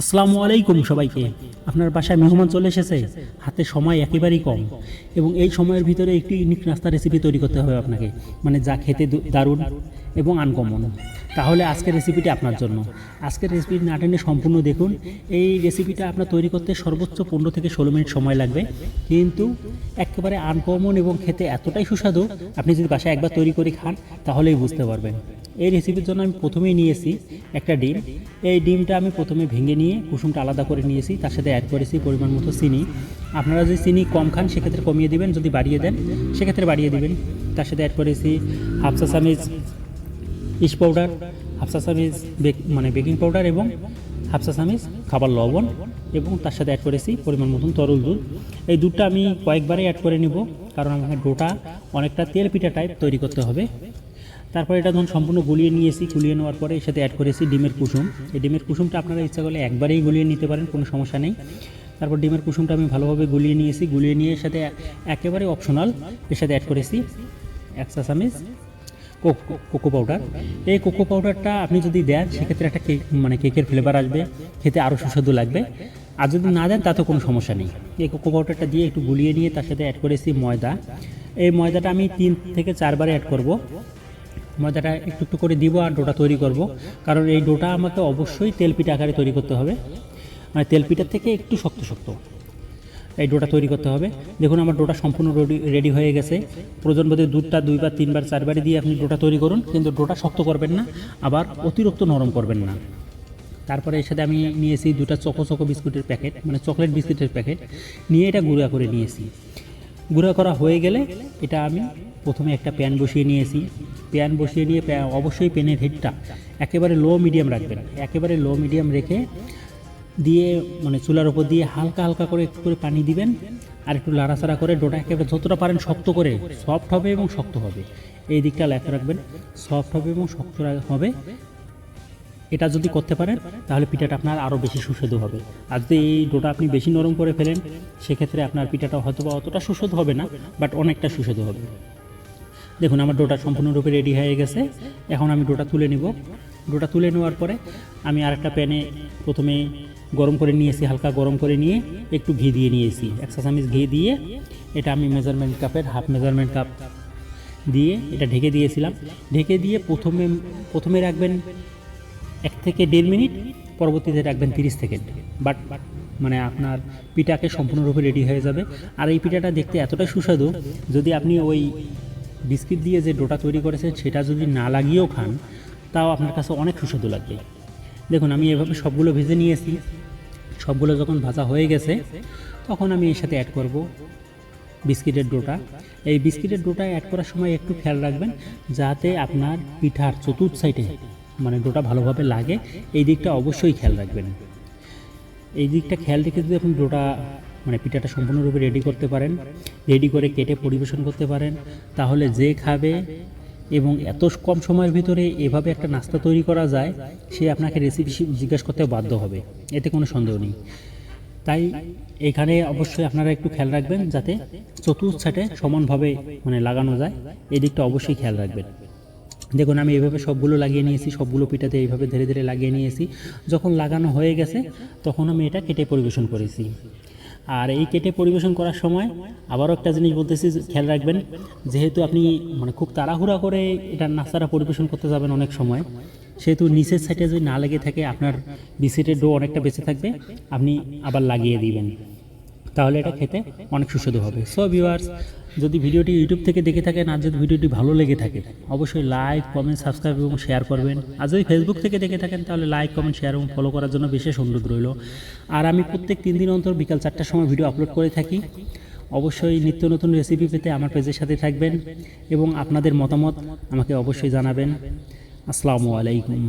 আসসালামু আলাইকুম সবাইকে। আপনার বাসায় মেহমান চলে এসেছে, হাতে সময় একেবারেই কম এবং এই সময়ের ভিতরে একটি ইউনিক নাস্তা রেসিপি তৈরি করতে হবে আপনাকে, মানে যা খেতে দারুণ এবং আনকমন। তাহলে আজকের রেসিপিটি আপনার জন্য। আজকের রেসিপিটি না টেনে সম্পূর্ণ দেখুন। এই রেসিপিটা আপনার তৈরি করতে সর্বোচ্চ 15 থেকে 16 মিনিট সময় লাগবে, কিন্তু একেবারে আনকমন এবং খেতে এতটাই সুস্বাদু, আপনি যদি বাসায় একবার তৈরি করে খান তাহলেই বুঝতে পারবেন। এই রেসিপির জন্য আমি প্রথমেই নিয়েছি একটা ডিম। এই ডিমটা আমি প্রথমে ভেঙে নিয়ে কুসুমটা আলাদা করে নিয়েছি, তার সাথে অ্যাড করেছি পরিমাণ মতো চিনি। আপনারা যদি চিনি কম খান সেক্ষেত্রে কমিয়ে দিবেন, যদি বাড়িয়ে দেন সেক্ষেত্রে বাড়িয়ে দিবেন। তার সাথে অ্যাড করেছি হাফ চা চামচ ইস্ট পাউডার, হাফ চা চামচ বেকিং পাউডার এবং হাফ চা চামচ খাবার লবণ, এবং তার সাথে অ্যাড করেছি পরিমাণ মতন তরল দুধ। এই দুধটা আমি কয়েকবারে অ্যাড করে নিব, কারণ আমাকে ডোটা অনেকটা তেল পিঠা টাইপ তৈরি করতে হবে। তারপরে এটা ধরুন সম্পূর্ণ গুলিয়ে নিয়েছি। গুলিয়ে নেওয়ার পরে এর সাথে অ্যাড করেছি ডিমের কুসুম। এই ডিমের কুসুমটা আপনারা ইচ্ছা করলে একবারেই গুলিয়ে নিতে পারেন, কোনো সমস্যা নেই। তারপর ডিমের কুসুমটা আমি ভালোভাবে গুলিয়ে নিয়েছি। গুলিয়ে নিয়ে এর সাথে একেবারে অপশনাল এর সাথে অ্যাড করেছি 1 চা চামচ কোকো পাউডার। এই কোকো পাউডারটা আপনি যদি দেন সেক্ষেত্রে একটা কেকের ফ্লেভার আসবে, খেতে আরও সুস্বাদু লাগবে। আর যদি না দেন তাতে কোনো সমস্যা নেই। এই কোকো পাউডারটা দিয়ে একটু গুলিয়ে নিয়ে তার সাথে অ্যাড করেছি ময়দা। এই ময়দাটা আমি 3 থেকে 4 বারে অ্যাড করব। ময়দাটা একটু একটু করে দিব আর ডোটা তৈরি করব, কারণ এই ডোটা আমাকে অবশ্যই তেলপিঠা আকারে তৈরি করতে হবে, মানে তেলপিঠার থেকে একটু শক্ত শক্ত এই ডোটা তৈরি করতে হবে। দেখুন আমার ডোটা সম্পূর্ণ রেডি হয়ে গেছে। প্রয়োজন বোধে দুধটা 2 বার 3 বার 4 বারে দিয়ে আপনি ডোটা তৈরি করুন, কিন্তু ডোটা শক্ত করবেন না, আবার অতিরিক্ত নরম করবেন না। তারপরে এর সাথে আমি নিয়েছি 2টা চকো বিস্কুটের প্যাকেট, মানে চকলেট বিস্কুটের প্যাকেট নিয়ে এটা গুঁড়া করে নিয়েছি। গুঁড়া করা হয়ে গেলে এটা আমি প্রথমে একটা প্যান বসিয়ে নিয়েছি। প্যান বসিয়ে নিয়ে অবশ্যই প্যানের হিটটা একেবারে লো মিডিয়াম রাখবেন। একেবারে লো মিডিয়াম রেখে দিয়ে চুলার উপর দিয়ে হালকা হালকা করে একটু করে পানি দিবেন, আর একটু লাড়াচাড়া করে ডোটা একেবারে যতটা পারেন শক্ত করে, সফট হবে এবং শক্ত হবে, এই দিকটা লক্ষ্য রাখবেন। সফট হবে এবং শক্ত হবে, এটা যদি করতে পারেন তাহলে পিঠাটা আপনার আরও বেশি সুস্বাদু হবে। আর যদি এই ডোটা আপনি বেশি নরম করে ফেলেন সেক্ষেত্রে আপনার পিঠাটা হয়তো বা অতটা সুস্বাদু হবে না, বাট অনেকটা সুস্বাদু হবে। দেখুন আমার ডোটা সম্পূর্ণরূপে রেডি হয়ে গেছে। এখন আমি ডোটা তুলে নিব। ডোটা তুলে নেওয়ার পরে আমি আরেকটা প্যানে প্রথমে গরম করে নিয়েছি, হালকা গরম করে নিয়ে একটু ঘি দিয়ে নিয়েছি। 1 চা চামচ ঘি দিয়ে এটা আমি মেজারমেন্ট কাপের হাফ মেজারমেন্ট কাপ দিয়ে এটা ঢেকে দিয়েছিলাম। ঢেকে দিয়ে প্রথমে রাখবেন 1 থেকে 1.5 মিনিট, পরবর্তীতে রাখবেন 30 সেকেন্ড। বাট আপনার পিঠাকে সম্পূর্ণরূপে রেডি হয়ে যাবে। আর এই পিঠাটা দেখতে এতটাই সুস্বাদু, যদি আপনি ওই বিস্কিট দিয়ে যে ডোটা তৈরি করেছেন সেটা যদি না লাগিয়েও খান তাও আপনার কাছে অনেক সুস্বাদু লাগবে। দেখুন আমি এভাবে সবগুলো ভেজে নিয়েছি। সবগুলো যখন ভাজা হয়ে গেছে তখন আমি এর সাথে অ্যাড করব বিস্কিটের ডোটা। এই বিস্কিটের ডোটা অ্যাড করার সময় একটু খেয়াল রাখবেন যাতে আপনার পিঠার চতুর্থ সাইডে ডোটা ভালোভাবে লাগে, এই দিকটা অবশ্যই খেয়াল রাখবেন। এই দিকটা খেয়াল রেখে যদি আপনি ডোটা পিঠাটা সম্পূর্ণরূপে রেডি করতে পারেন, রেডি করে কেটে পরিবেশন করতে পারেন, তাহলে যে খাবে এবং এত কম সময়ের ভিতরে এভাবে একটা নাস্তা তৈরি করা যায় সে আপনাকে রেসিপি জিজ্ঞাসা করতে বাধ্য হবে, এতে কোনো সন্দেহ নেই। তাই এখানে অবশ্যই আপনারা একটু খেয়াল রাখবেন যাতে চতুর্থ সাইডে সমানভাবে লাগানো যায়, এই দিকটা অবশ্যই খেয়াল রাখবেন। দেখুন আমি এইভাবে সবগুলো লাগিয়ে নিয়েছি, সবগুলো পিঠাতে এইভাবে ধীরে ধীরে লাগিয়ে নিয়েছি। যখন লাগানো হয়ে গেছে তখন আমি এটা কেটে পরিবেশন করেছি। আর এই কেটে পরিবেশন করার সময় আবারও একটা জিনিস বলতেছি, খেয়াল রাখবেন, যেহেতু আপনি খুব তাড়াহুড়া করে এটা নাস্তাটা পরিবেশন করতে যাবেন অনেক সময়, সেহেতু নিচের সাইডে যদি না লেগে থাকে আপনার বিস্কিটের ডো অনেকটা বেঁচে থাকবে, আপনি আবার লাগিয়ে দিবেন, তাহলে এটা খেতে অনেক সুস্বাদু হবে। সো ভিউয়ার্স, যদি ভিডিওটি ইউটিউব থেকে দেখে থাকেন আর যদি ভিডিওটি ভালো লেগে থাকে অবশ্যই লাইক, কমেন্ট, সাবস্ক্রাইব এবং শেয়ার করবেন। আর যদি ফেসবুক থেকে দেখে থাকেন তাহলে লাইক, কমেন্ট, শেয়ার এবং ফলো করার জন্য বিশেষ অনুরোধ রইল। আর আমি প্রত্যেক 3 দিন অন্তর বিকাল 4টার সময় ভিডিও আপলোড করে থাকি। অবশ্যই নিত্য নতুন রেসিপি পেতে আমার পেজের সাথে থাকবেন এবং আপনাদের মতামত আমাকে অবশ্যই জানাবেন। আসসালামু আলাইকুম।